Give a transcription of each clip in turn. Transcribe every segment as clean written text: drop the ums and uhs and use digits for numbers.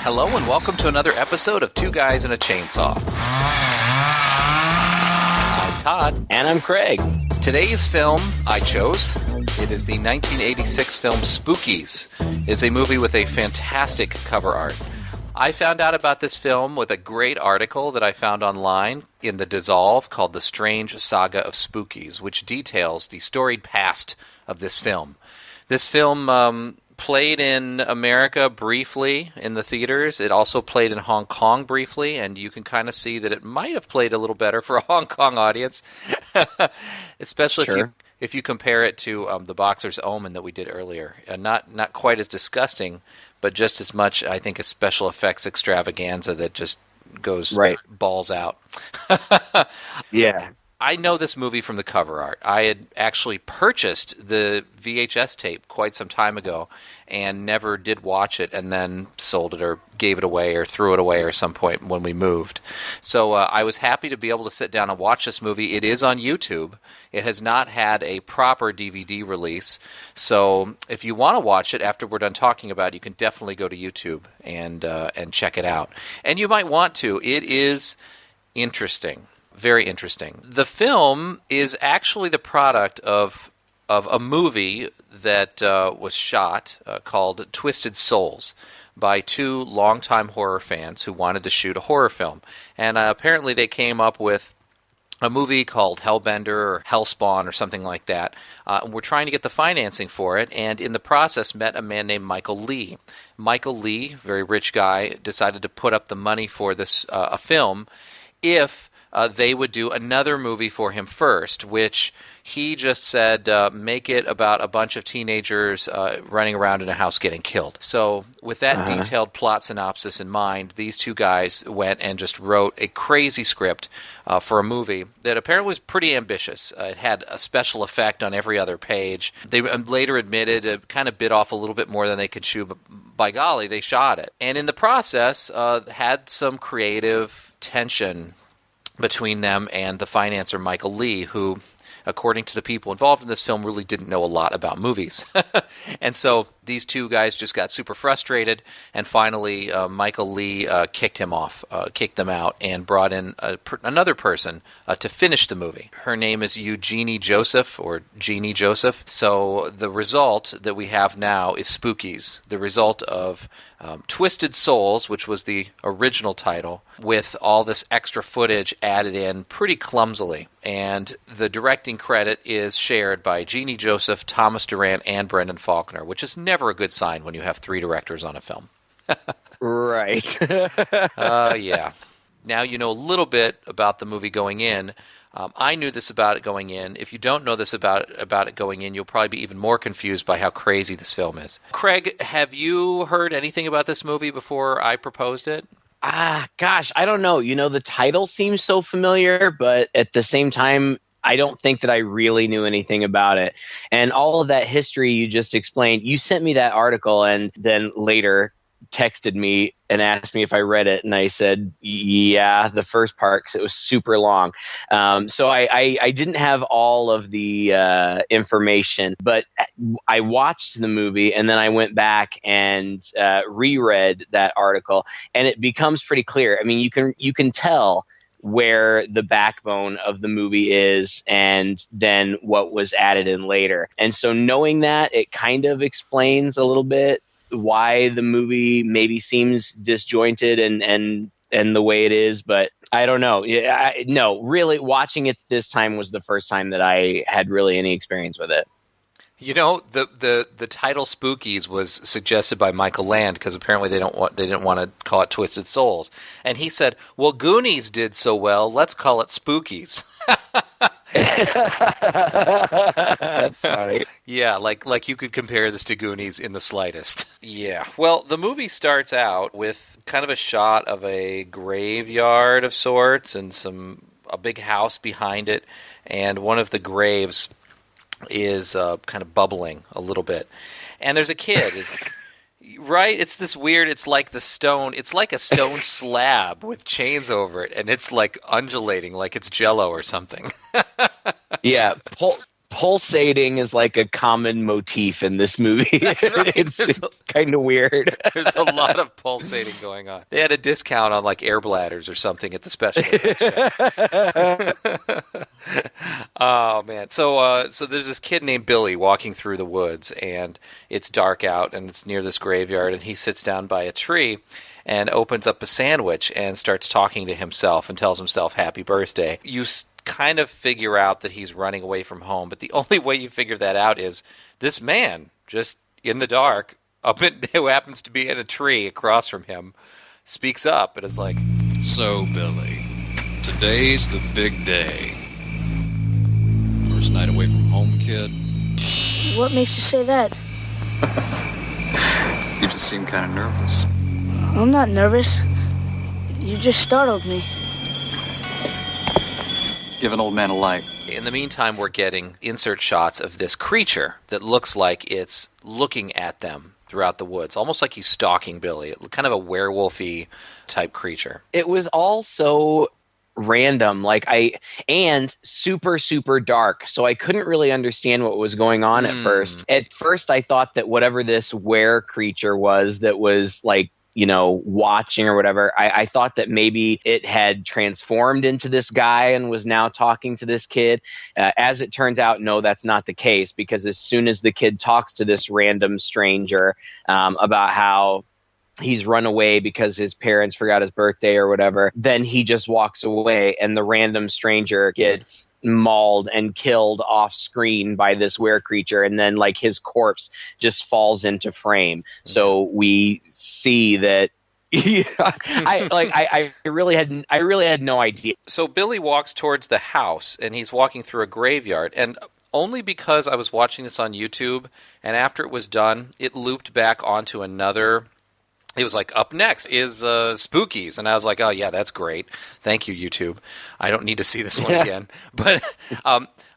Hello and welcome to another episode of Two Guys and a Chainsaw. I'm Todd. And I'm Craig. Today's film I chose, it is the 1986 film Spookies. It's a movie with a fantastic cover art. I found out about this film with a great article that I found online in The Dissolve called The Strange Saga of Spookies, which details the storied past of this film. This film played in America briefly in the theaters. It also played in Hong Kong briefly, and you can kind of see that it might have played a little better for a Hong Kong audience, especially if you compare it to The Boxer's Omen that we did earlier. Not quite as disgusting, but just as much, I think, a special effects extravaganza that just goes balls out. Yeah. I know this movie from the cover art. I had actually purchased the VHS tape quite some time ago and never did watch it, and then sold it or gave it away or threw it away at some point when we moved. So I was happy to be able to sit down and watch this movie. It is on YouTube. It has not had a proper DVD release. So if you want to watch it after we're done talking about it, you can definitely go to YouTube and check it out. And you might want to. It is interesting. Very interesting. The film is actually the product of a movie that was shot called Twisted Souls by two longtime horror fans who wanted to shoot a horror film. And apparently they came up with a movie called Hellbender or Hellspawn or something like that. We're trying to get the financing for it, and in the process met a man named Michael Lee. Michael Lee, very rich guy, decided to put up the money for this a film if they would do another movie for him first, which he just said, make it about a bunch of teenagers running around in a house getting killed. So with that detailed plot synopsis in mind, these two guys went and just wrote a crazy script for a movie that apparently was pretty ambitious. It had a special effect on every other page. They later admitted it kind of bit off a little bit more than they could chew, but by golly, they shot it. And in the process, had some creative tension between them and the financier Michael Lee, who, according to the people involved in this film, really didn't know a lot about movies. And so these two guys just got super frustrated, and finally Michael Lee kicked them out, and brought in another person to finish the movie. Her name is Eugenie Joseph, or Jeannie Joseph. So the result that we have now is Spookies, the result of Twisted Souls, which was the original title, with all this extra footage added in pretty clumsily. And the directing credit is shared by Jeannie Joseph, Thomas Durant, and Brendan Faulkner, which is never a good sign when you have three directors on a film. Right. Yeah. Now you know a little bit about the movie going in. I knew this about it going in. If you don't know this about it going in, you'll probably be even more confused by how crazy this film is. Craig, have you heard anything about this movie before I proposed it? Gosh, I don't know. You know, the title seems so familiar, but at the same time, I don't think that I really knew anything about it. And all of that history you just explained, you sent me that article and then later texted me and asked me if I read it, and I said, yeah, the first part, because it was super long. So I didn't have all of the information, but I watched the movie, and then I went back and reread that article, and it becomes pretty clear. I mean, you can tell where the backbone of the movie is and then what was added in later. And so knowing that, it kind of explains a little bit why the movie maybe seems disjointed and the way it is, but I don't know. No, really, watching it this time was the first time that I had really any experience with it. You know, the title Spookies was suggested by Michael Land because apparently they didn't want to call it Twisted Souls, and he said, "Well, Goonies did so well, let's call it Spookies." That's funny. Yeah, like you could compare this to Goonies in the slightest. Yeah. Well, the movie starts out with kind of a shot of a graveyard of sorts and a big house behind it, and one of the graves is kind of bubbling a little bit. And there's a kid. Right? It's this weird, it's like a stone slab with chains over it, and it's like undulating like it's Jell-O or something. Yeah, Pulsating is like a common motif in this movie. That's right. It's kind of weird. There's a lot of pulsating going on. They had a discount on like air bladders or something at the special effects show. Oh man! So there's this kid named Billy walking through the woods, and it's dark out, and it's near this graveyard, and he sits down by a tree and opens up a sandwich and starts talking to himself and tells himself happy birthday. You kind of figure out that he's running away from home, but the only way you figure that out is this man just in the dark who happens to be in a tree across from him speaks up and is like, "So Billy, today's the big day. First night away from home, kid." What makes you say that? You just seem kind of nervous. I'm not nervous. You just startled me. Give an old man a light. In the meantime, we're getting insert shots of this creature that looks like it's looking at them throughout the woods, almost like he's stalking Billy. Kind of a werewolfy type creature. It was all so random, and super, super dark, so I couldn't really understand what was going on at first. At first, I thought that whatever this were creature was that was like, watching or whatever, I thought that maybe it had transformed into this guy and was now talking to this kid. As it turns out, no, that's not the case, because as soon as the kid talks to this random stranger about how he's run away because his parents forgot his birthday or whatever, then he just walks away, and the random stranger gets mauled and killed off screen by this were creature, and then like his corpse just falls into frame. So we see that I really had no idea. So Billy walks towards the house, and he's walking through a graveyard, and only because I was watching this on YouTube, and after it was done, it looped back onto another. It was like, up next is Spookies. And I was like, oh, yeah, that's great. Thank you, YouTube. I don't need to see this one again. But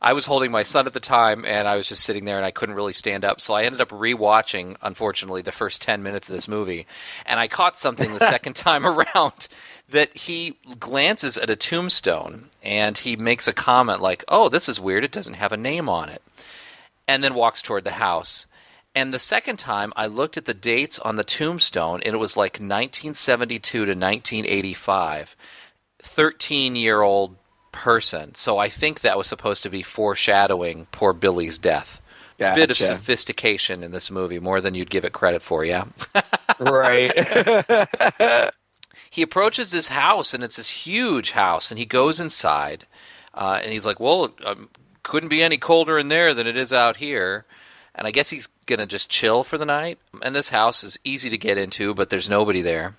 I was holding my son at the time, and I was just sitting there, and I couldn't really stand up. So I ended up rewatching, unfortunately, the first 10 minutes of this movie. And I caught something the second time around, that he glances at a tombstone, and he makes a comment like, oh, this is weird. It doesn't have a name on it. And then walks toward the house. And the second time, I looked at the dates on the tombstone, and it was like 1972 to 1985. 13-year-old person. So I think that was supposed to be foreshadowing poor Billy's death. Gotcha. Bit of sophistication in this movie, more than you'd give it credit for, yeah? Right. He approaches this house, and it's this huge house, and he goes inside, and he's like, well, couldn't be any colder in there than it is out here. And I guess he's going to just chill for the night. And this house is easy to get into, but there's nobody there.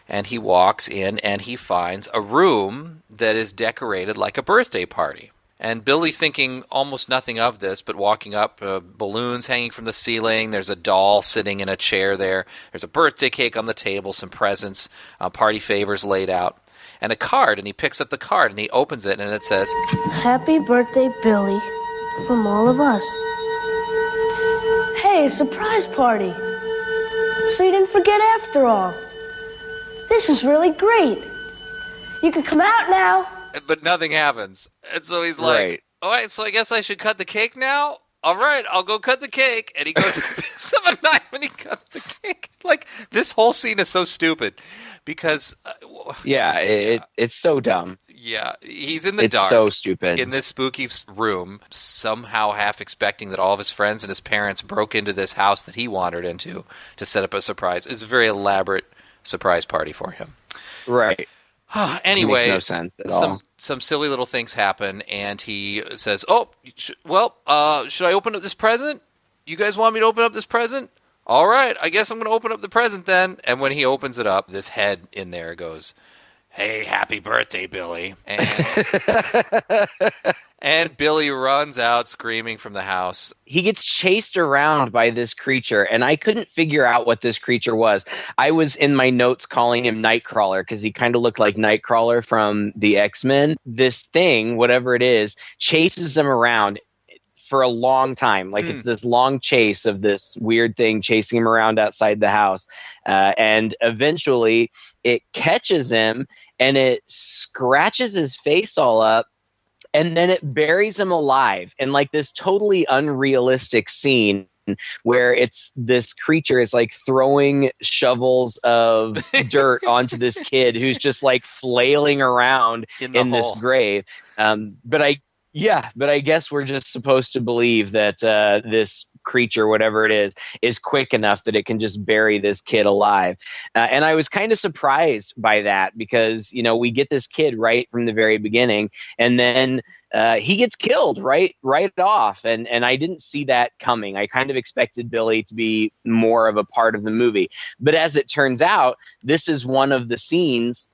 And he walks in, and he finds a room that is decorated like a birthday party. And Billy, thinking almost nothing of this, but walking up, balloons hanging from the ceiling, there's a doll sitting in a chair there, there's a birthday cake on the table, some presents, party favors laid out, and a card. And he picks up the card, and he opens it, and it says, Happy birthday, Billy, from all of us. Hey, a surprise party. So you didn't forget after all. This is really great. You can come out now. But nothing happens. And so he's like, Right. all right, so I guess I should cut the cake now? All right, I'll go cut the cake. And he goes to pick up a knife and he cuts the cake. Like, this whole scene is so stupid because... Yeah, it's so dumb. Yeah, he's in the dark. It's so stupid. In this spooky room, somehow half expecting that all of his friends and his parents broke into this house that he wandered into to set up a surprise. It's a very elaborate surprise party for him. Right. Anyway, it makes no sense at all. Some silly little things happen, and he says, should I open up this present? You guys want me to open up this present? All right, I guess I'm going to open up the present then. And when he opens it up, this head in there goes, hey, happy birthday, Billy. And Billy runs out screaming from the house. He gets chased around by this creature, and I couldn't figure out what this creature was. I was in my notes calling him Nightcrawler because he kind of looked like Nightcrawler from the X-Men. This thing, whatever it is, chases him around for a long time. Like it's this long chase of this weird thing chasing him around outside the house. And eventually it catches him and it scratches his face all up. and then it buries him alive in like this totally unrealistic scene where it's this creature is like throwing shovels of dirt onto this kid who's just like flailing around in this grave. But I guess we're just supposed to believe that this creature, whatever it is quick enough that it can just bury this kid alive. And I was kind of surprised by that because, we get this kid right from the very beginning, and then he gets killed right off. And I didn't see that coming. I kind of expected Billy to be more of a part of the movie. But as it turns out, this is one of the scenes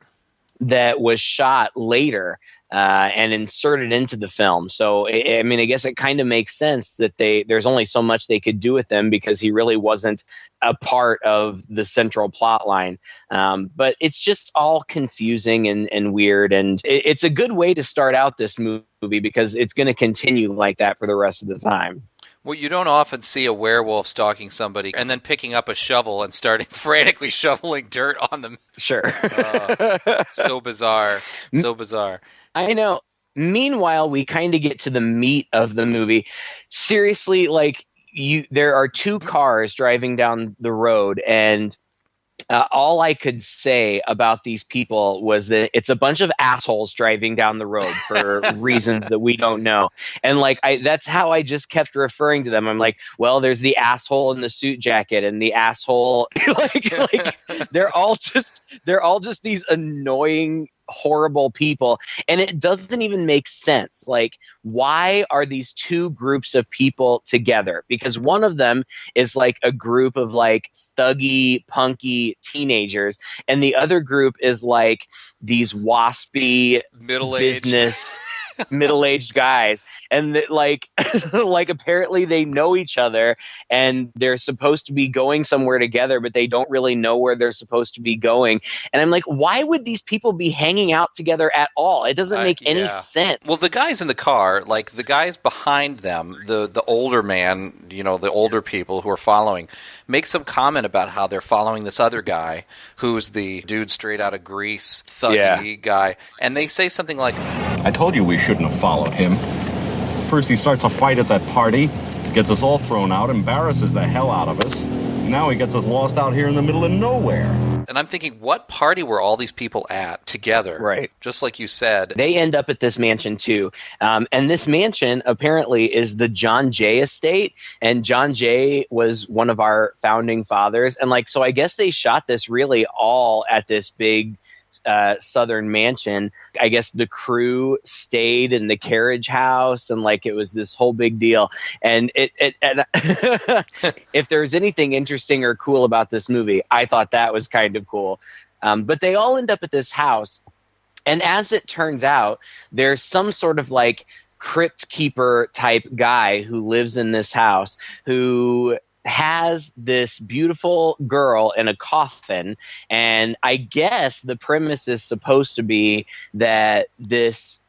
that was shot later and inserted into the film. So, I guess it kind of makes sense that there's only so much they could do with them because he really wasn't a part of the central plot line. But it's just all confusing and weird. And it's a good way to start out this movie because it's going to continue like that for the rest of the time. Well, you don't often see a werewolf stalking somebody and then picking up a shovel and starting frantically shoveling dirt on them. Sure. So bizarre. So bizarre. I know. Meanwhile, we kind of get to the meat of the movie. Seriously, like there are two cars driving down the road, and all I could say about these people was that it's a bunch of assholes driving down the road for reasons that we don't know. And that's how I just kept referring to them. I'm like, well, there's the asshole in the suit jacket and the asshole, they're all just these annoying, horrible people, and it doesn't even make sense. Like, why are these two groups of people together? Because one of them is like a group of like thuggy, punky teenagers, and the other group is like these waspy business middle-aged guys, and like apparently they know each other and they're supposed to be going somewhere together, but they don't really know where they're supposed to be going. And I'm like, why would these people be hanging out together at all? It doesn't make any sense. Well, the guys in the car, like the guys behind them, the older man, the older people who are following, make some comment about how they're following this other guy who's the dude straight out of Grease, thuggy guy, and they say something like, I told you we shouldn't have followed him. First he starts a fight at that party, gets us all thrown out, embarrasses the hell out of us. Now he gets us lost out here in the middle of nowhere. And I'm thinking, what party were all these people at together? Right. Just like you said. They end up at this mansion too. And this mansion apparently is the John Jay estate. And John Jay was one of our founding fathers. And so I guess they shot this really all at this big southern mansion. I guess the crew stayed in the carriage house, and it was this whole big deal. And if there's anything interesting or cool about this movie, I thought that was kind of cool. But they all end up at this house, and as it turns out, there's some sort of crypt keeper type guy who lives in this house who has this beautiful girl in a coffin. And I guess the premise is supposed to be that this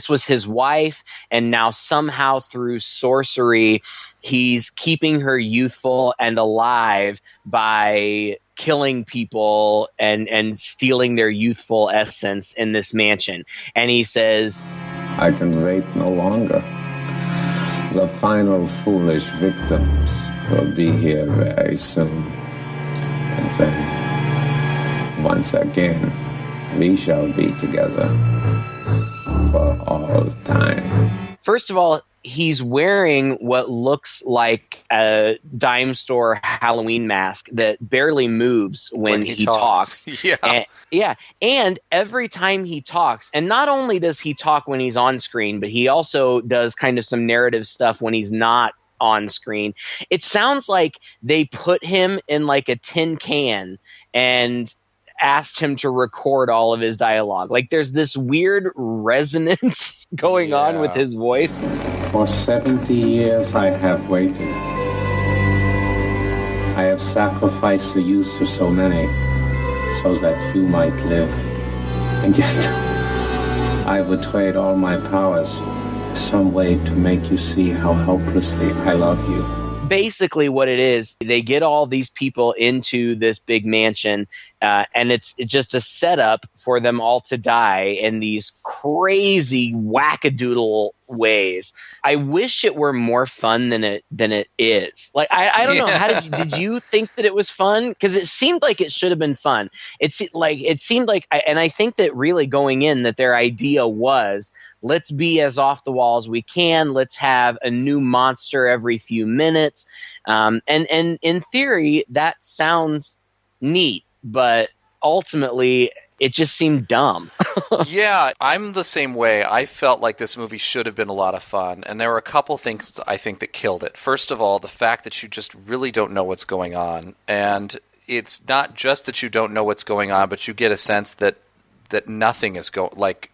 was his wife, and now somehow through sorcery he's keeping her youthful and alive by killing people and stealing their youthful essence in this mansion. And he says, I can wait no longer. The final foolish victims will be here very soon. And then, once again, we shall be together for all time. First of all, he's wearing what looks like a dime store Halloween mask that barely moves when he talks. And every time he talks, and not only does he talk when he's on screen, but he also does kind of some narrative stuff when he's not on screen. It sounds like they put him in a tin can and asked him to record all of his dialogue. There's this weird resonance going on with his voice. For 70 years I have waited. I have sacrificed the use of so many so that you might live. And yet I would trade all my powers some way to make you see how helplessly I love you. basically what it is, they get all these people into this big mansion, and it's just a setup for them all to die in these crazy wackadoodle ways. I wish it were more fun than it is. Like I don't know, how did you think that it was fun? Because it seemed like it should have been fun. It seemed like, and I think that really going in, that their idea was, let's be as off the wall as we can. Let's have a new monster every few minutes. And in theory, that sounds neat, but ultimately it just seemed dumb. Yeah, I'm the same way. I felt like this movie should have been a lot of fun, and there were a couple things I think that killed it. First of all, the fact that you just really don't know what's going on, and it's not just that you don't know what's going on, but you get a sense that nothing is going, like,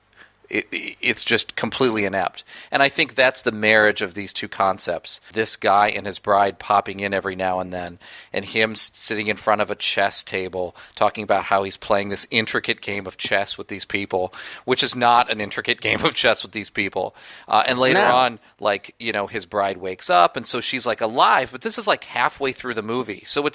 it's just completely inept. And I think that's the marriage of these two concepts. This guy and his bride popping in every now and then, and him sitting in front of a chess table talking about how he's playing this intricate game of chess with these people, which is not an intricate game of chess with these people. And later on, like, you know, his bride wakes up, and so she's like alive, but this is like halfway through the movie. So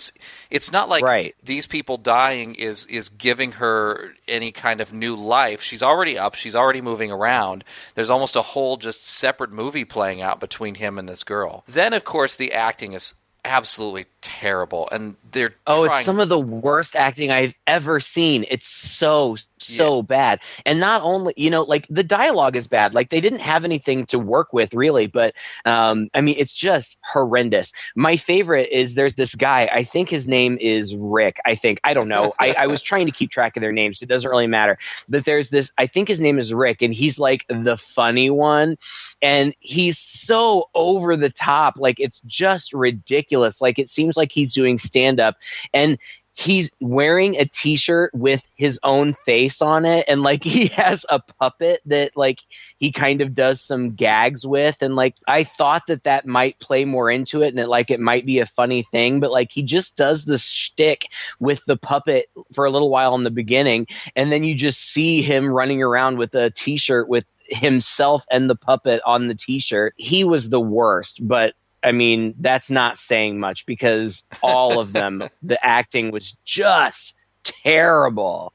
it's not like these people dying is giving her any kind of new life. She's already up, she's already moving around. There's almost a whole just separate movie playing out between him and this girl. Then, of course, the acting is absolutely terrible, and they're it's some of the worst acting I've ever seen. It's so bad. And not only, you know, like, the dialogue is bad. Like, they didn't have anything to work with, really, but I mean, it's just horrendous. My favorite is, there's this guy, I think his name is Rick. I don't know. I was trying to keep track of their names. It doesn't really matter. But there's this, I think his name is Rick, and he's like the funny one, and he's so over the top. Like, it's just ridiculous. Like, it seems like he's doing stand-up, and he's wearing a t-shirt with his own face on it, and like, he has a puppet that like he kind of does some gags with, and like, I thought that might play more into it, and it might be a funny thing, but like, he just does this shtick with the puppet for a little while in the beginning, and then you just see him running around with a t-shirt with himself and the puppet on the t-shirt. He was the worst, but I mean, that's not saying much, because all of them, the acting was just terrible.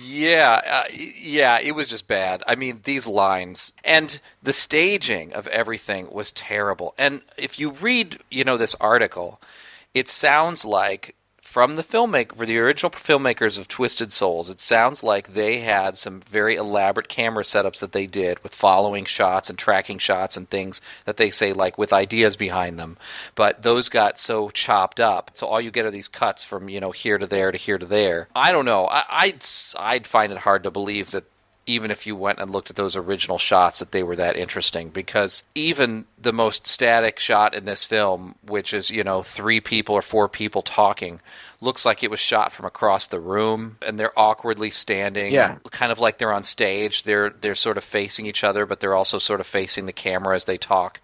Yeah, it was just bad. I mean, these lines and the staging of everything was terrible. And if you read, you know, this article, it sounds like, from the original filmmakers of Twisted Souls, it sounds like they had some very elaborate camera setups that they did with following shots and tracking shots and things that they say, like, with ideas behind them. But those got so chopped up, so all you get are these cuts from, you know, here to there to here to there. I don't know. I'd find it hard to believe that, even if you went and looked at those original shots, that they were that interesting, because even the most static shot in this film, which is, you know, 3 people or 4 people talking, looks like it was shot from across the room, and they're awkwardly standing, kind of like they're on stage. They're sort of facing each other, but they're also sort of facing the camera as they talk.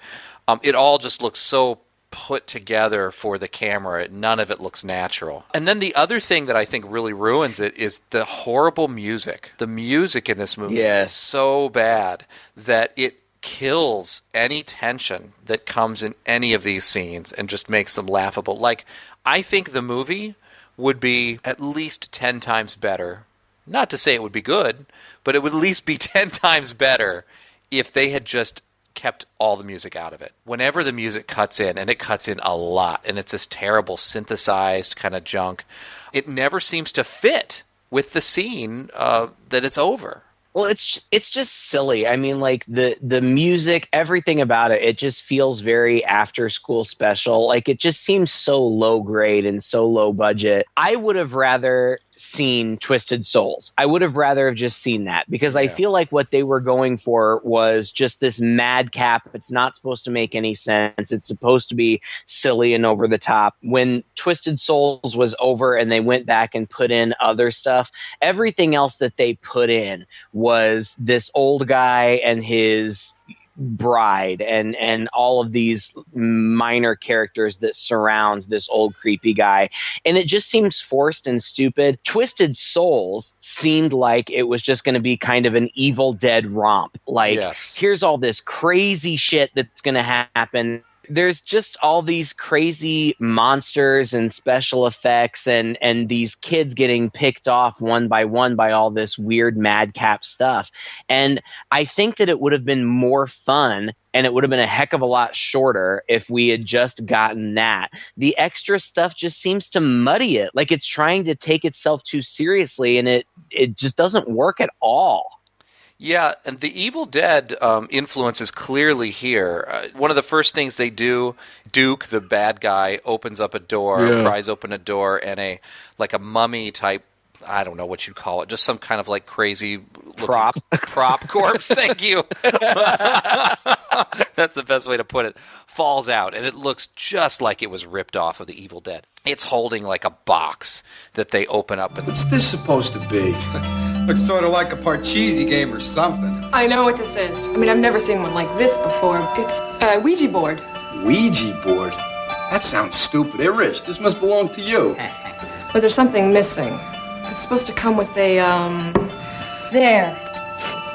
It all just looks so put together for the camera. None of it looks natural. And then the other thing that I think really ruins it is the horrible music. The music in this movie is so bad that it kills any tension that comes in any of these scenes and just makes them laughable. Like, I think the movie would be at least 10 times better. Not to say it would be good, but it would at least be 10 times better if they had just kept all the music out of it. Whenever the music cuts in, and it cuts in a lot, and it's this terrible synthesized kind of junk, it never seems to fit with the scene that it's over. Well, it's just silly. I mean, like, the music, everything about it, it just feels very after school special. Like, it just seems so low grade and so low budget. I would have rather seen Twisted Souls. I would have rather have just seen that, because I feel like what they were going for was just this madcap. It's not supposed to make any sense. It's supposed to be silly and over the top. When Twisted Souls was over and they went back and put in other stuff, everything else that they put in was this old guy and his bride and all of these minor characters that surround this old creepy guy, and it just seems forced and stupid. Twisted Souls seemed like it was just going to be kind of an Evil Dead romp. Like, here's all this crazy shit that's going to happen. there's just all these crazy monsters and special effects and these kids getting picked off one by one by all this weird madcap stuff. And I think that it would have been more fun and it would have been a heck of a lot shorter if we had just gotten that. The extra stuff just seems to muddy it. Like it's trying to take itself too seriously, and it just doesn't work at all. Yeah, and the Evil Dead influence is clearly here. One of the first things they do, Duke, the bad guy, opens up a door, pries open a door, and a mummy type, I don't know what you'd call it, just some kind of like crazy prop corpse. Thank you. That's the best way to put it. Falls out, and it looks just like it was ripped off of the Evil Dead. It's holding like a box that they open up. What's this supposed to be? Looks sort of like a Parcheesi game or something. I know what this is. I mean, I've never seen one like this before. It's a Ouija board. Ouija board? That sounds stupid. Hey, Rich, this must belong to you. But there's something missing. It's supposed to come with a, There.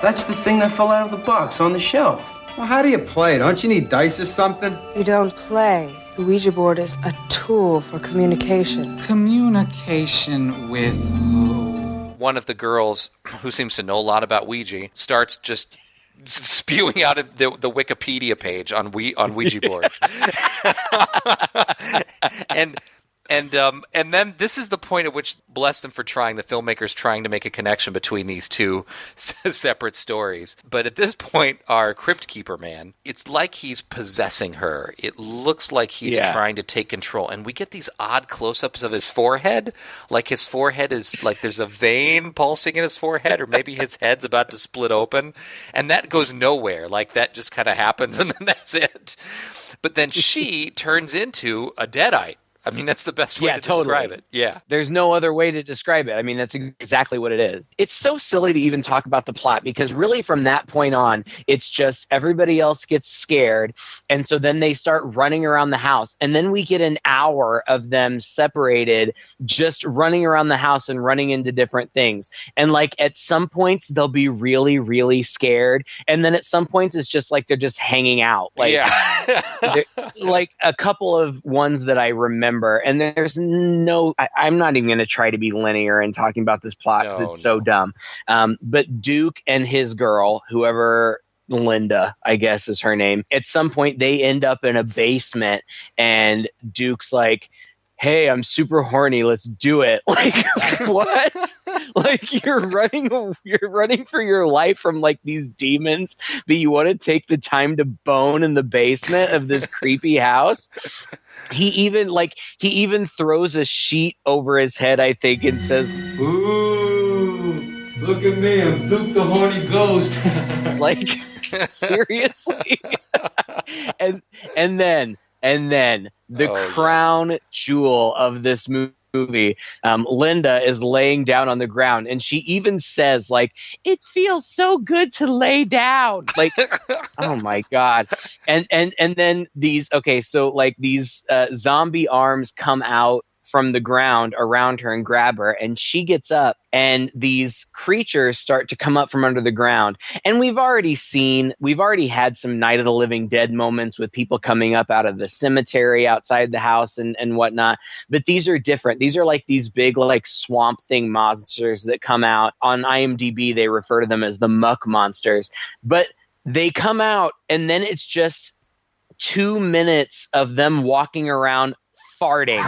That's the thing that fell out of the box on the shelf. Well, how do you play? Don't you need dice or something? You don't play. The Ouija board is a tool for communication. Communication with who? One of the girls, who seems to know a lot about Ouija, starts just spewing out of the Wikipedia page on Ouija boards. And then this is the point at which, bless them for trying, the filmmakers trying to make a connection between these two separate stories. But at this point, our Crypt Keeper man, it's like he's possessing her. It looks like he's trying to take control. And we get these odd close-ups of his forehead. Like his forehead is like there's a vein pulsing in his forehead, or maybe his head's about to split open. And that goes nowhere. Like that just kind of happens, and then that's it. But then she turns into a deadite. I mean, that's the best way to describe it. Yeah. There's no other way to describe it. I mean, that's exactly what it is. It's so silly to even talk about the plot because really from that point on, it's just everybody else gets scared. And so then they start running around the house. And then we get an hour of them separated, just running around the house and running into different things. And like at some points, they'll be really, really scared. And then at some points, it's just like they're just hanging out. Like, like a couple of ones that I remember. And there's I'm not even going to try to be linear in talking about this plot because it's so dumb. But Duke and his girl, whoever Linda, I guess is her name, at some point they end up in a basement and Duke's like, hey, I'm super horny. Let's do it. Like, what? Like you're running for your life from like these demons, but you want to take the time to bone in the basement of this creepy house. He even throws a sheet over his head, I think, and says, "Ooh, look at me, I'm Duke the horny ghost." Like, seriously? and then the crown jewel of this movie, Linda is laying down on the ground, and she even says, like, "It feels so good to lay down." Like, oh my god! And then these zombie arms come out from the ground around her and grab her, and she gets up, and these creatures start to come up from under the ground. And we've already had some Night of the Living Dead moments with people coming up out of the cemetery outside the house and whatnot. But these are different. These are like these big like swamp thing monsters that come out. On IMDb, they refer to them as the muck monsters. But they come out, and then it's just 2 minutes of them walking around farting.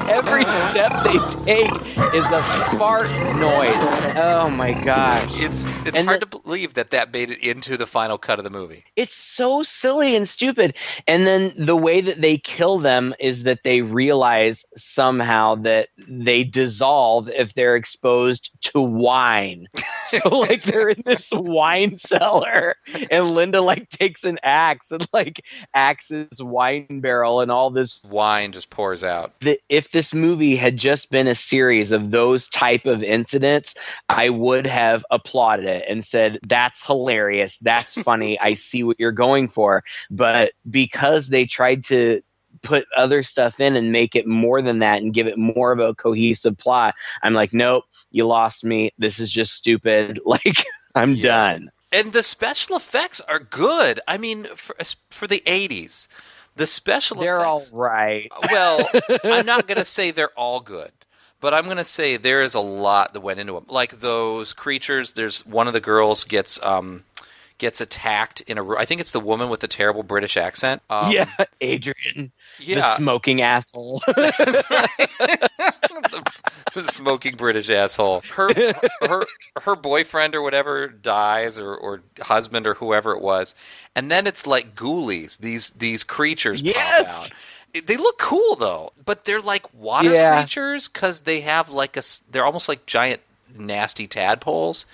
Every step they take is a fart noise. Oh my gosh. It's hard to believe that made it into the final cut of the movie. It's so silly and stupid. And then the way that they kill them is that they realize somehow that they dissolve if they're exposed to wine. So like they're in this wine cellar, and Linda like takes an axe and like axes wine barrel, and all this wine just pours out. If this movie had just been a series of those type of incidents, I would have applauded it and said, that's hilarious, that's funny, I see what you're going for. But because they tried to put other stuff in and make it more than that and give it more of a cohesive plot, I'm like, nope, you lost me. This is just stupid. Like, I'm done. And the special effects are good. I mean, for the 80s, the special they're effects... all right. Well, I'm not going to say they're all good, but I'm going to say there is a lot that went into them. Like those creatures, there's one of the girls gets attacked in a room. I think it's the woman with the terrible British accent. Adrian. Yeah. The smoking asshole. The smoking British asshole. Her boyfriend or whatever dies, or husband or whoever it was, and then it's like ghoulies. These creatures pop out. They look cool though, but they're like water creatures because they have they're almost like giant nasty tadpoles.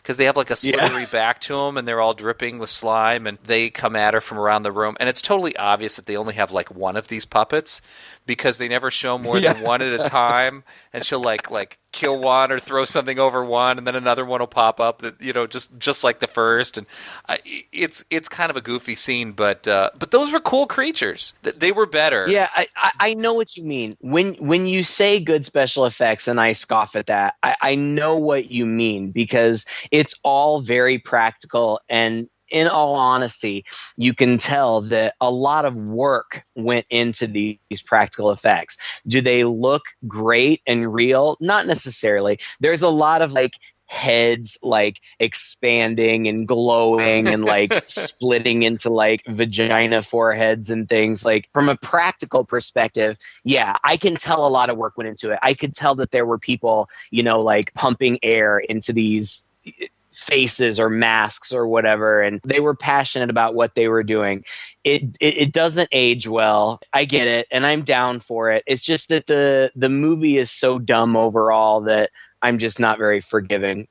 Because they have like a slithery back to them, and they're all dripping with slime, and they come at her from around the room. And it's totally obvious that they only have like one of these puppets, because they never show more than one at a time. And she'll like kill one or throw something over one, and then another one will pop up that, you know, just like the first. And it's kind of a goofy scene, but those were cool creatures. They were better. Yeah, I know what you mean. When you say good special effects and I scoff at that, I know what you mean, because it's all very practical, and in all honesty, you can tell that a lot of work went into these practical effects. Do they look great and real? Not necessarily. There's a lot of like heads like expanding and glowing and like splitting into like vagina foreheads and things. Like, from a practical perspective, yeah, I can tell a lot of work went into it. I could tell that there were people, you know, like pumping air into these faces or masks or whatever, and they were passionate about what they were doing. It doesn't age well. I get it, and I'm down for it. It's just that the movie is so dumb overall that I'm just not very forgiving.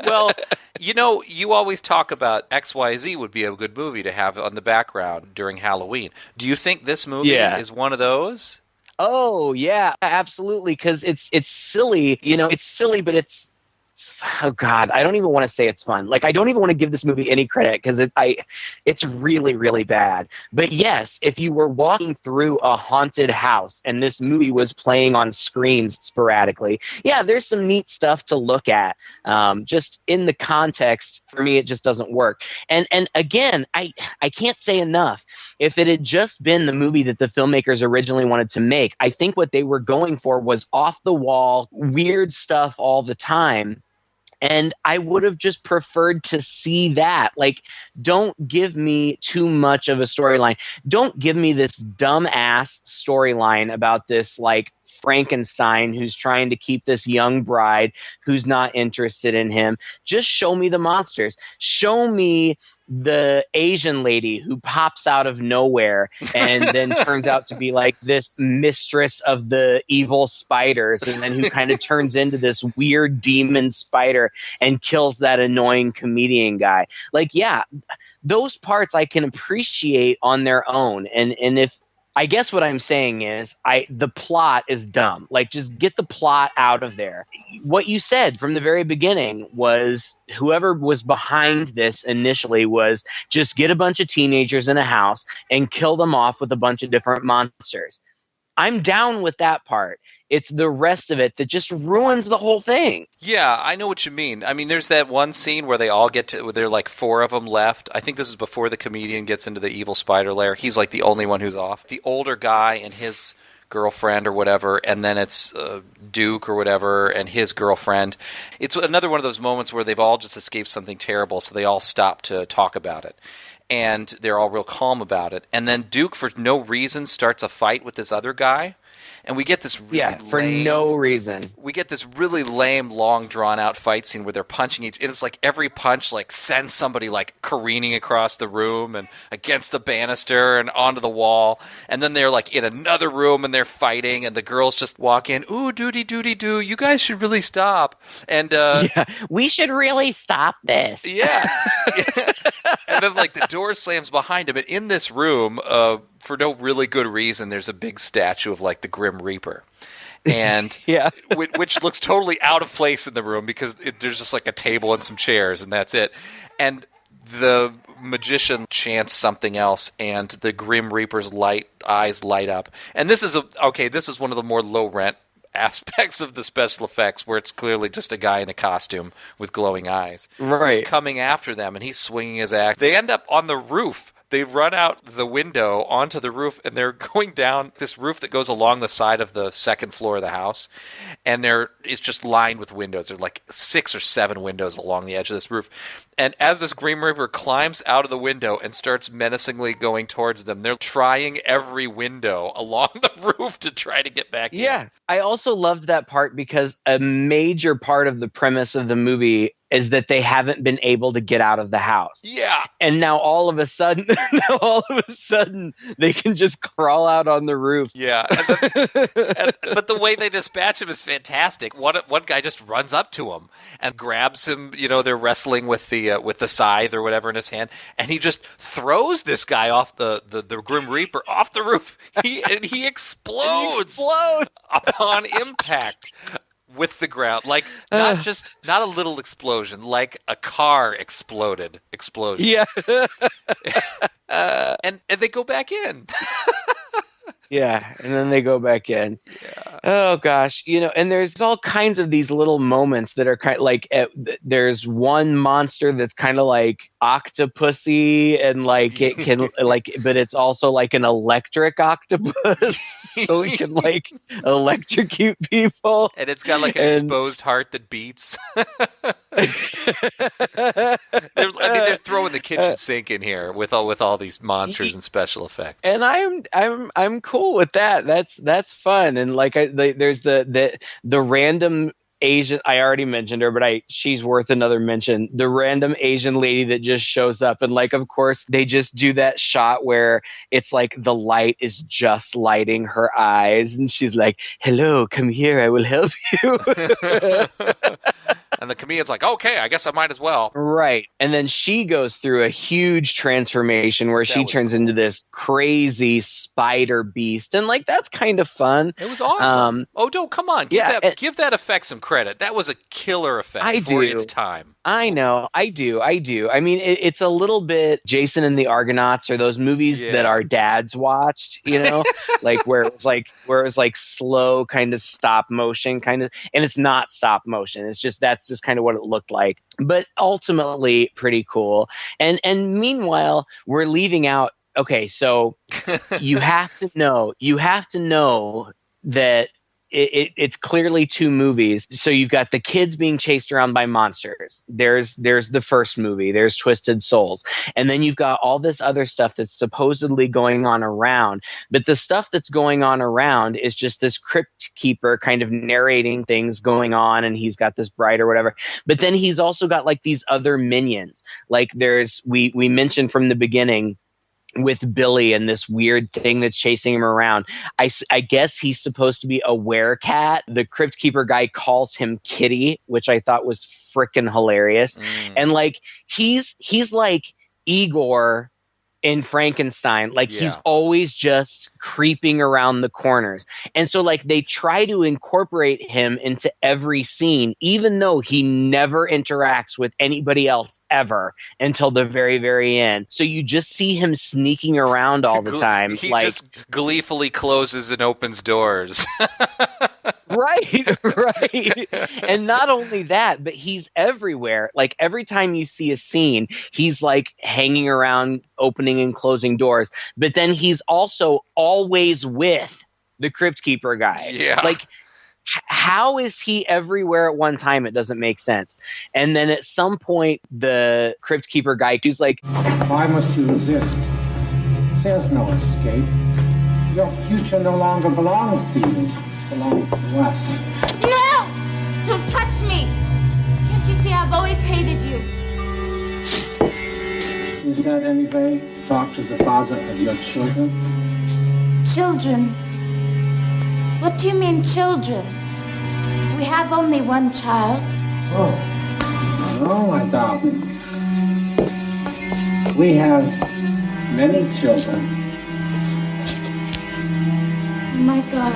Well, you know, you always talk about XYZ would be a good movie to have on the background during Halloween. Do you think this movie is one of those? Oh, yeah, absolutely, because it's silly. You know, it's silly, but it's, oh God, I don't even want to say it's fun. Like, I don't even want to give this movie any credit, because it's really, really bad. But yes, if you were walking through a haunted house and this movie was playing on screens sporadically, yeah, there's some neat stuff to look at. Just in the context, for me, it just doesn't work. And again, I can't say enough. If it had just been the movie that the filmmakers originally wanted to make, I think what they were going for was off the wall, weird stuff all the time. And I would have just preferred to see that. Like, don't give me too much of a storyline. Don't give me this dumb-ass storyline about this, like, Frankenstein who's trying to keep this young bride who's not interested in him. Just show me the monsters. Show me the Asian lady who pops out of nowhere and then turns out to be like this mistress of the evil spiders, and then who kind of turns into this weird demon spider and kills that annoying comedian guy. Like, yeah, those parts I can appreciate on their own. And if, I guess what I'm saying is the plot is dumb. Like, just get the plot out of there. What you said from the very beginning was whoever was behind this initially was just get a bunch of teenagers in a house and kill them off with a bunch of different monsters. I'm down with that part. It's the rest of it that just ruins the whole thing. Yeah, I know what you mean. I mean, there's that one scene where they all get to, where there are like four of them left. I think this is before the comedian gets into the evil spider lair. He's like the only one who's off. The older guy and his girlfriend or whatever, and then it's Duke or whatever and his girlfriend. It's another one of those moments where they've all just escaped something terrible, so they all stop to talk about it. And they're all real calm about it. And then Duke, for no reason, starts a fight with this other guy. And we get this really for no reason. We get this really lame, long, drawn-out fight scene where they're punching each... And it's like every punch like sends somebody like careening across the room and against the banister and onto the wall. And then they're like in another room and they're fighting, and the girls just walk in, ooh, doody-doody-doo, you guys should really stop. And yeah, we should really stop this. Yeah. And then like the door slams behind him, and in this room... for no really good reason, there's a big statue of like the Grim Reaper, and which looks totally out of place in the room because there's just like a table and some chairs and that's it. And the magician chants something else, and the Grim Reaper's eyes light up. And this is one of the more low rent aspects of the special effects, where it's clearly just a guy in a costume with glowing eyes. Right. He's coming after them, and he's swinging his axe. They end up on the roof. They run out the window onto the roof, and they're going down this roof that goes along the side of the second floor of the house. And it's just lined with windows. There are like 6 or 7 windows along the edge of this roof. And as this Grim Reaper climbs out of the window and starts menacingly going towards them, they're trying every window along the roof to try to get back in. Yeah. I also loved that part because a major part of the premise of the movie is that they haven't been able to get out of the house. Yeah. And now all of a sudden, they can just crawl out on the roof. Yeah. But the way they dispatch him is fantastic. One guy just runs up to him and grabs him. You know, they're wrestling with the scythe or whatever in his hand, and he just throws this guy off the Grim Reaper off the roof. He explodes upon impact with the ground, like not a little explosion, like a car explosion. Yeah. and they go back in. Yeah, and then they go back in. Yeah. Oh gosh, and there's all kinds of these little moments that are kind of like there's one monster that's kind of like octopusy, and like it can like, but it's also like an electric octopus, so it can like electrocute people. And it's got like an exposed heart that beats. They're throwing the kitchen sink in here with all these monsters and special effects. And I'm cool with that. That's fun. And like there's the random Asian, I already mentioned her, but she's worth another mention. The random Asian lady that just shows up, and like, of course, they just do that shot where it's like the light is just lighting her eyes, and she's like, "Hello, come here, I will help you." And the comedian's like, okay, I guess I might as well. Right. And then she goes through a huge transformation where she turns into this crazy spider beast. And like, that's kind of fun. It was awesome. Come on. Give that effect some credit. That was a killer effect for its time. I know. I do. I mean, it's a little bit Jason and the Argonauts, or those movies that our dads watched, like where it was like slow kind of stop motion kind of, and it's not stop motion. It's just, that's just kind of what it looked like, but ultimately pretty cool. And meanwhile, we're leaving out. Okay. So you have to know that it's clearly 2 movies. So you've got the kids being chased around by monsters. There's the first movie. There's Twisted Souls. And then you've got all this other stuff that's supposedly going on around. But the stuff that's going on around is just this crypt keeper kind of narrating things going on, and he's got this bride or whatever. But then he's also got like these other minions. Like we mentioned from the beginning with Billy and this weird thing that's chasing him around. I guess he's supposed to be a werecat. The Crypt Keeper guy calls him Kitty, which I thought was freaking hilarious. And like, he's like Igor in Frankenstein. Like, he's always just creeping around the corners. And so like, they try to incorporate him into every scene, even though he never interacts with anybody else ever until the very, very end. So you just see him sneaking around all the time. He just gleefully closes and opens doors. Right. And not only that, but he's everywhere. Like, every time you see a scene, he's like hanging around, opening and closing doors. But then he's also always with the Crypt Keeper guy. Yeah. Like, how is he everywhere at one time? It doesn't make sense. And then at some point, the Crypt Keeper guy, who's like, why must you resist? There's no escape. Your future no longer belongs to you. It belongs to us. No! Don't touch me! Can't you see I've always hated you? Is that any way to talk to the father of your children? Children? What do you mean, children? We have only one child. Oh, my darling. We have many children. Oh, my God.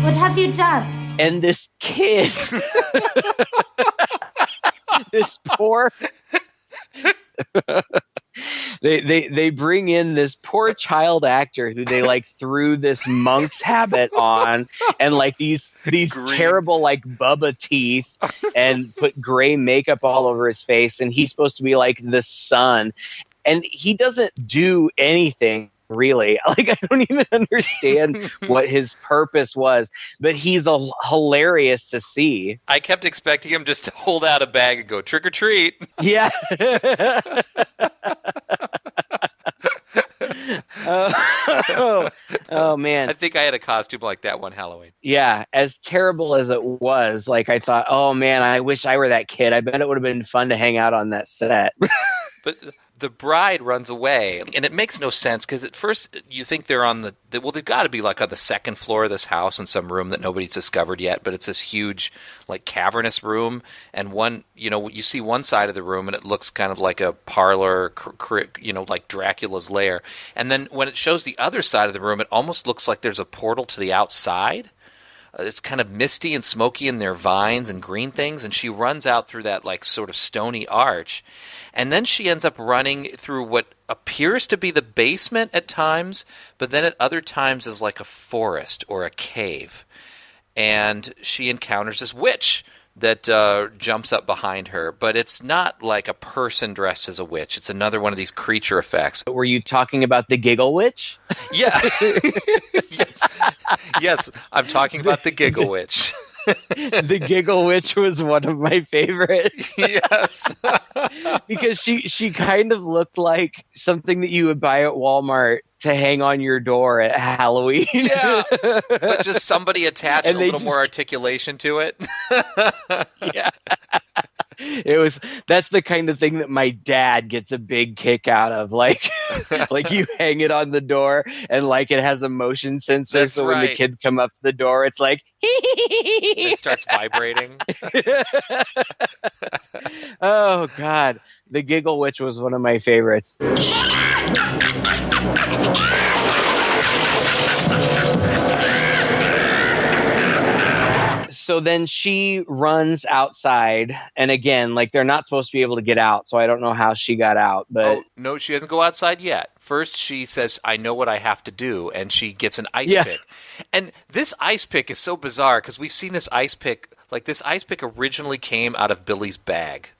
What have you done? And this kid, this poor They bring in this poor child actor who they like threw this monk's habit on and like these terrible like Bubba teeth and put gray makeup all over his face, and he's supposed to be like the son, and he doesn't do anything really. Like, I don't even understand what his purpose was, but he's hilarious to see. I kept expecting him just to hold out a bag and go trick or treat. Yeah. Oh man, I think I had a costume like that one Halloween. Yeah, as terrible as it was, like I thought, oh man, I wish I were that kid. I bet it would have been fun to hang out on that set. But the bride runs away, and it makes no sense because at first you think they're on they've got to be like on the second floor of this house in some room that nobody's discovered yet, but it's this huge like cavernous room, and you see one side of the room and it looks kind of like a parlor, like Dracula's lair, and then when it shows the other side of the room, it almost looks like there's a portal to the outside. It's kind of misty and smoky, and there are vines and green things, and she runs out through that like sort of stony arch, and then she ends up running through what appears to be the basement at times, but then at other times is like a forest or a cave, and she encounters this witch that jumps up behind her, but it's not like a person dressed as a witch. It's another one of these creature effects. Were you talking about the Giggle Witch? Yeah. Yes, I'm talking about the Giggle Witch. The Giggle Witch was one of my favorites. Yes. Because she kind of looked like something that you would buy at Walmart to hang on your door at Halloween. Yeah. But just somebody attached a little more articulation to it. Yeah. That's the kind of thing that my dad gets a big kick out of. Like you hang it on the door and like it has a motion sensor. That's so when the kids come up to the door, it's like, it starts vibrating. Oh God. The Giggle Witch was one of my favorites. So then she runs outside, and again, like they're not supposed to be able to get out, so I don't know how she got out. But no, she doesn't go outside yet. First, she says, "I know what I have to do," and she gets an ice pick. And this ice pick is so bizarre because we've seen this ice pick. Like this ice pick originally came out of Billy's bag.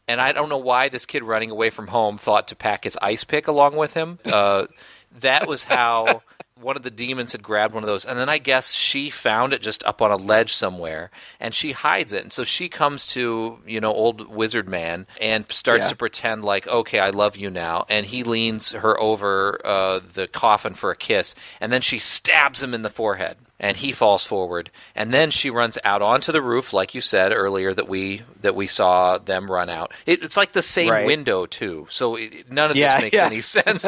And I don't know why this kid running away from home thought to pack his ice pick along with him. That was how one of the demons had grabbed one of those. And then I guess she found it just up on a ledge somewhere, and she hides it. And so she comes to, old wizard man and starts to pretend like, okay, I love you now. And he leans her over the coffin for a kiss, and then she stabs him in the forehead. And he falls forward, and then she runs out onto the roof, like you said earlier that we saw them run out. It's like the same window too, so none of this makes any sense.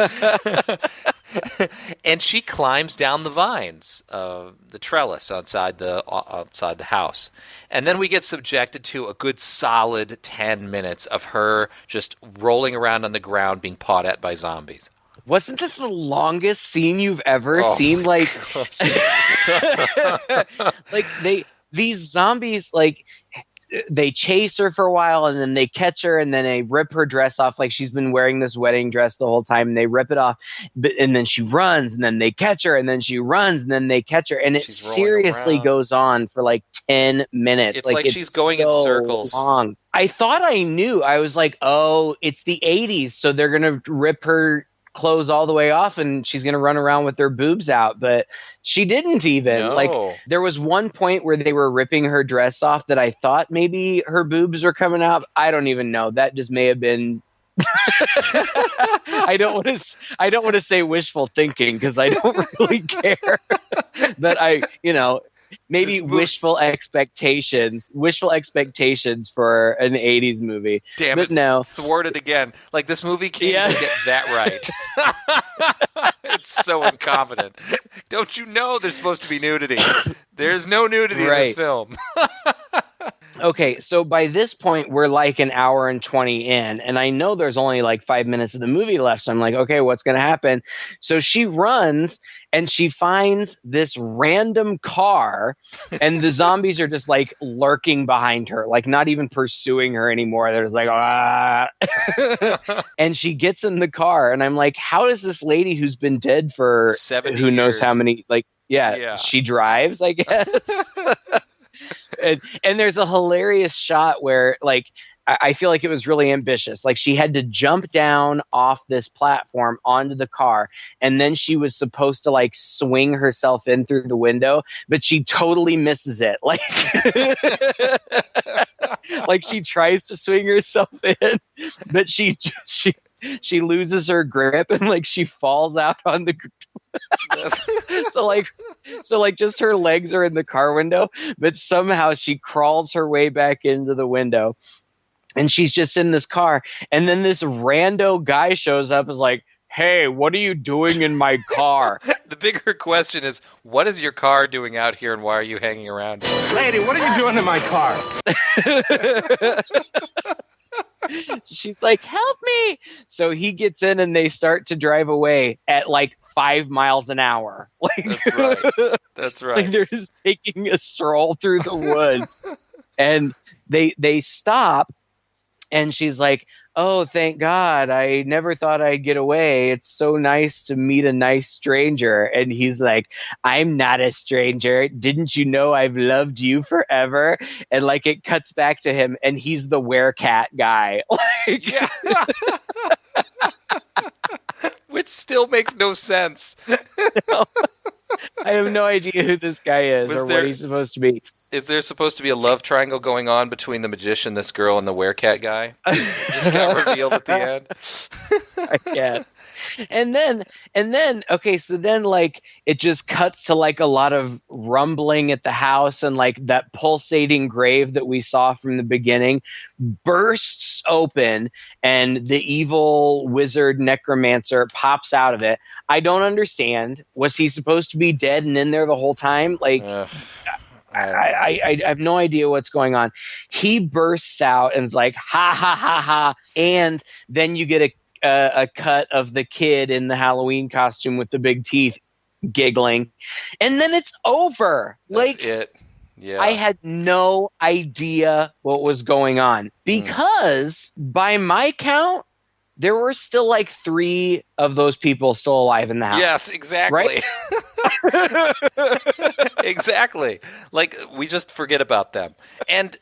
And she climbs down the vines, the trellis outside the house, and then we get subjected to a good solid 10 minutes of her just rolling around on the ground, being pawed at by zombies. Wasn't that the longest scene you've ever seen? Like, like these zombies, like they chase her for a while, and then they catch her, and then they rip her dress off. Like she's been wearing this wedding dress the whole time, and they rip it off. And then she runs, and then they catch her, and then she runs, and then they catch her, and it seriously goes on for like 10 minutes. It's like she's going in circles. Long. I thought I knew. I was like, oh, it's the 80s, so they're gonna rip her clothes all the way off and she's going to run around with her boobs out, but she didn't even. No. Like there was one point where they were ripping her dress off that I thought maybe her boobs were coming out. I don't even know. That just may have been I don't want to say wishful thinking because I don't really care. But maybe wishful expectations for an 80s movie. Damn but it, no. Thwarted again. Like this movie can't even get that right. It's so incompetent. Don't you know there's supposed to be nudity? There's no nudity in this film. Okay, so by this point, we're like an hour and 20 in, and I know there's only like 5 minutes of the movie left. So I'm like, okay, what's going to happen? So she runs and she finds this random car, and the zombies are just like lurking behind her, like not even pursuing her anymore. They're just like, ah. And she gets in the car, and I'm like, how does this lady who's been dead for 70 who knows years. how many, like, yeah, she drives, I guess. And there's a hilarious shot where, like, I feel like it was really ambitious. Like, she had to jump down off this platform onto the car, and then she was supposed to like swing herself in through the window, but she totally misses it. Like, like she tries to swing herself in, but she loses her grip and like she falls out on the so like just her legs are in the car window, but somehow she crawls her way back into the window, and she's just in this car, and then this rando guy shows up and is like, hey, what are you doing in my car? The bigger question is, what is your car doing out here, and why are you hanging around? Lady, what are you doing in my car? She's like, help me. So he gets in and they start to drive away at like 5 miles an hour. Like, that's right. That's right. Like they're just taking a stroll through the woods. And they stop, and she's like, oh, thank God. I never thought I'd get away. It's so nice to meet a nice stranger. And he's like, I'm not a stranger. Didn't you know I've loved you forever? And like it cuts back to him, and he's the werecat guy. Like, yeah. Which still makes no sense. No. I have no idea who this guy is what he's supposed to be. Is there supposed to be a love triangle going on between the magician, this girl, and the werecat guy? Just got revealed at the end. I guess. And then, okay, so then like it just cuts to like a lot of rumbling at the house, and like that pulsating grave that we saw from the beginning bursts open, and the evil wizard necromancer pops out of it. I don't understand. Was he supposed to be dead and in there the whole time? Like, I have no idea what's going on. He bursts out and is like, ha ha ha ha, and then you get a cut of the kid in the Halloween costume with the big teeth giggling, and then it's over. That's it. Yeah. I had no idea what was going on, because by my count, there were still like 3 of those people still alive in the house. Yes, exactly. Right? Exactly. Like, we just forget about them. And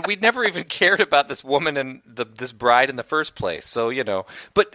we never even cared about this woman and this bride in the first place. So, you know, but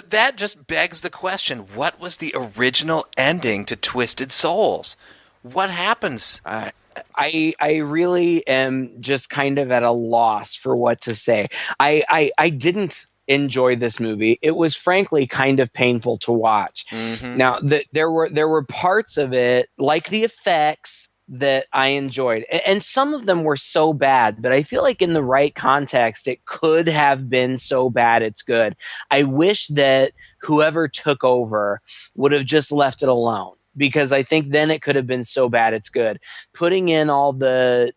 that just begs the question, what was the original ending to Twisted Souls? What happens? I really am just kind of at a loss for what to say. I didn't enjoy this movie. It was frankly kind of painful to watch. Mm-hmm. Now, there were parts of it, like the effects, that I enjoyed. And some of them were so bad, but I feel like in the right context, it could have been so bad it's good. I wish that whoever took over would have just left it alone, because I think then it could have been so bad it's good. Putting in all the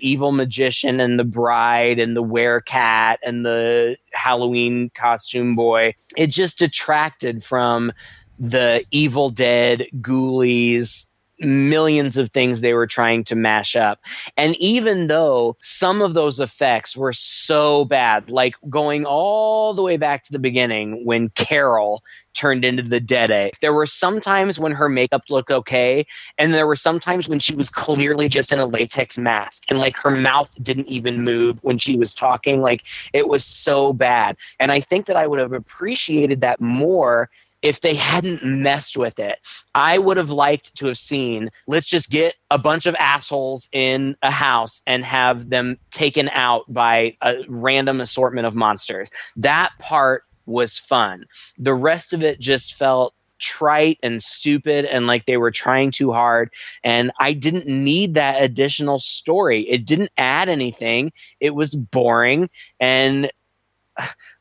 evil magician and the bride and the werecat and the Halloween costume boy, it just detracted from the Evil Dead, Ghoulies, millions of things they were trying to mash up. And even though some of those effects were so bad, like going all the way back to the beginning when Carol turned into the Dead-Egg, there were some times when her makeup looked okay, and there were some times when she was clearly just in a latex mask, and like her mouth didn't even move when she was talking. Like, it was so bad. And I think that I would have appreciated that more if they hadn't messed with it. I would have liked to have seen, let's just get a bunch of assholes in a house and have them taken out by a random assortment of monsters. That part was fun. The rest of it just felt trite and stupid and like they were trying too hard. And I didn't need that additional story. It didn't add anything. It was boring. And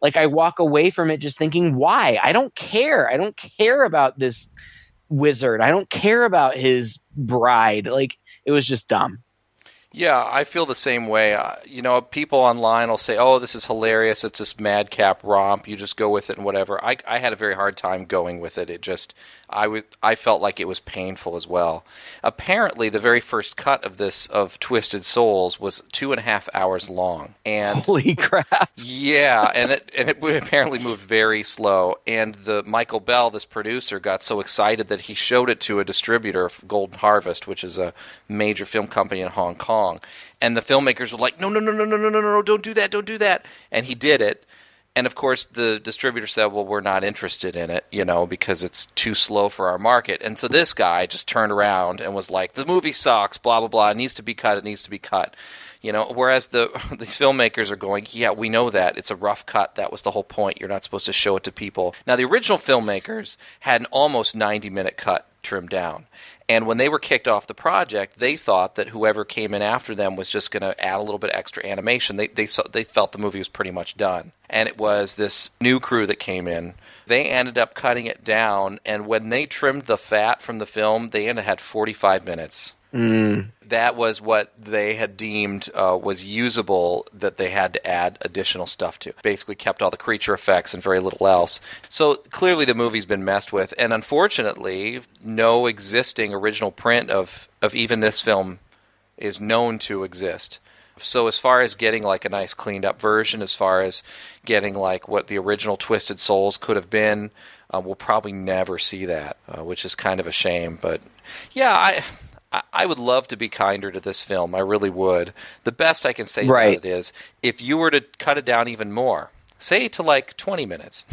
like, I walk away from it just thinking, why? I don't care. I don't care about this wizard. I don't care about his bride. Like, it was just dumb. Yeah, I feel the same way. People online will say, "Oh, this is hilarious. It's this madcap romp. You just go with it and whatever." I had a very hard time going with it. I felt like it was painful as well. Apparently, the very first cut of Twisted Souls was 2.5 hours long. And holy crap! Yeah, and it apparently moved very slow. And the Michael Bell, this producer, got so excited that he showed it to a distributor, Golden Harvest, which is a major film company in Hong Kong. And the filmmakers were like, no, don't do that. And he did it. And of course, the distributor said, well, we're not interested in it, because it's too slow for our market. And so this guy just turned around and was like, the movie sucks, blah, blah, blah. It needs to be cut. Whereas these filmmakers are going, yeah, we know that. It's a rough cut. That was the whole point. You're not supposed to show it to people. Now, the original filmmakers had an almost 90-minute cut trimmed down. And when they were kicked off the project, they thought that whoever came in after them was just going to add a little bit extra animation. They felt the movie was pretty much done. And it was this new crew that came in. They ended up cutting it down, and when they trimmed the fat from the film, they had 45 minutes. That was what they had deemed was usable, that they had to add additional stuff to. Basically kept all the creature effects and very little else. So clearly the movie's been messed with, and unfortunately no existing original print of even this film is known to exist. So as far as getting like a nice cleaned up version, as far as getting like what the original Twisted Souls could have been, we'll probably never see that, which is kind of a shame. But yeah, I would love to be kinder to this film. I really would. The best I can say about it is, if you were to cut it down even more, say to like 20 minutes,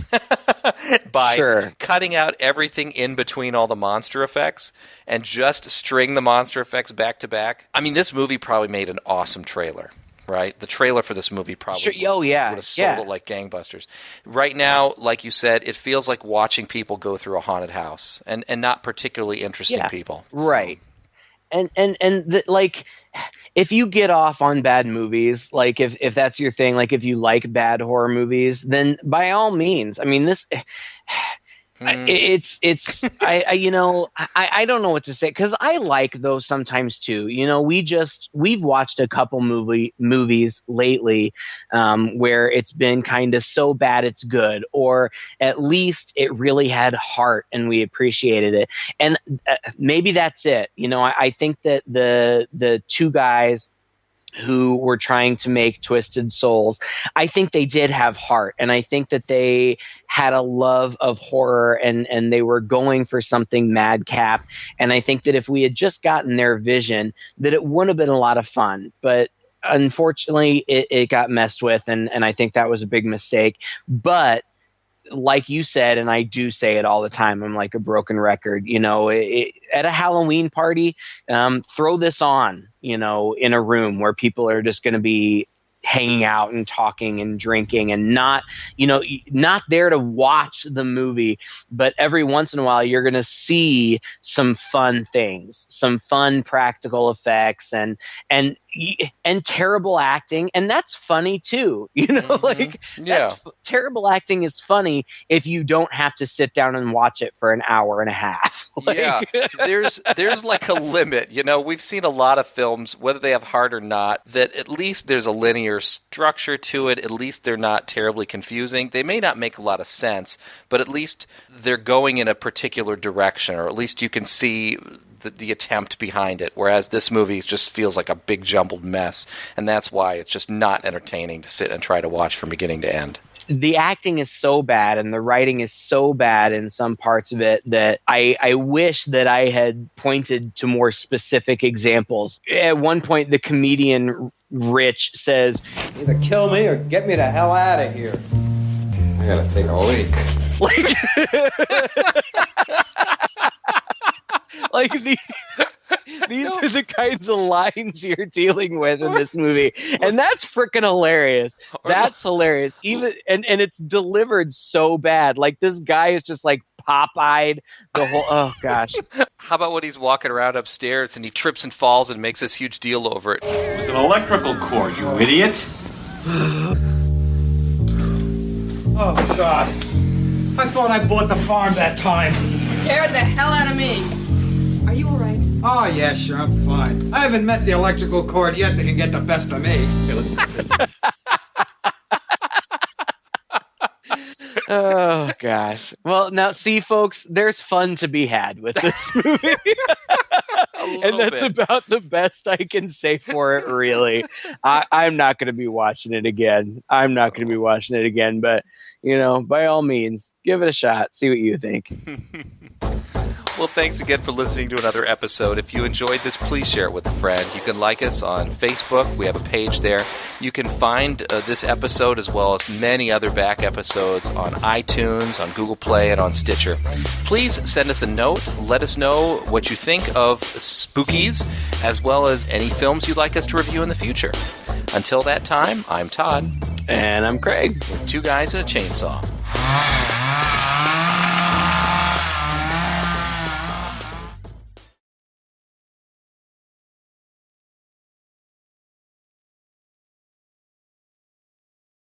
by cutting out everything in between all the monster effects and just string the monster effects back to back. I mean, this movie probably made an awesome trailer. Right? The trailer for this movie probably would have sold it like gangbusters. Right now, like you said, it feels like watching people go through a haunted house, and not particularly interesting people. Right. Like, if you get off on bad movies, like if that's your thing, like if you like bad horror movies, then by all means, I mean, this, I don't know what to say, because I like those sometimes too. We've watched a couple movies lately where it's been kind of so bad it's good, or at least it really had heart and we appreciated it. And maybe that's it. I think that the two guys who were trying to make Twisted Souls, I think they did have heart, and I think that they had a love of horror, and they were going for something madcap, and I think that if we had just gotten their vision, that it would have been a lot of fun. But unfortunately, it got messed with, and I think that was a big mistake. But like you said, and I do say it all the time, I'm like a broken record, at a Halloween party, throw this on, in a room where people are just going to be hanging out and talking and drinking, and not there to watch the movie, but every once in a while you're going to see some fun things, some fun practical effects, and terrible acting, and that's funny too. Terrible acting is funny if you don't have to sit down and watch it for an hour and a half. There's like a limit. We've seen a lot of films, whether they have heart or not, that at least there's a linear structure to it. At least they're not terribly confusing. They may not make a lot of sense, but at least they're going in a particular direction, or at least you can see the attempt behind it, whereas this movie just feels like a big jumbled mess, and that's why it's just not entertaining to sit and try to watch from beginning to end. The acting is so bad and the writing is so bad in some parts of it that I wish that I had pointed to more specific examples. At one point, the comedian Rich says, "Either kill me or get me the hell out of here. I gotta take a leak." These are the kinds of lines you're dealing with in this movie, and that's freaking hilarious. That's hilarious. Even and it's delivered so bad. Like, this guy is just like pop-eyed the whole. Oh gosh. How about when he's walking around upstairs and he trips and falls and makes this huge deal over it? It was an electrical cord, you idiot. Oh God! I thought I bought the farm that time. Scared the hell out of me. Are you all right? Oh, yeah, sure, I'm fine. I haven't met the electrical cord yet that can get the best of me. Oh, gosh. Well, now, see, folks, there's fun to be had with this movie. And that's about the best I can say for it, really. I'm not going to be watching it again. But, by all means, give it a shot. See what you think. Well, thanks again for listening to another episode. If you enjoyed this, please share it with a friend. You can like us on Facebook. We have a page there. You can find this episode as well as many other back episodes on iTunes, on Google Play, and on Stitcher. Please send us a note. Let us know what you think of Spookies, as well as any films you'd like us to review in the future. Until that time, I'm Todd. And I'm Craig. With two guys and a chainsaw.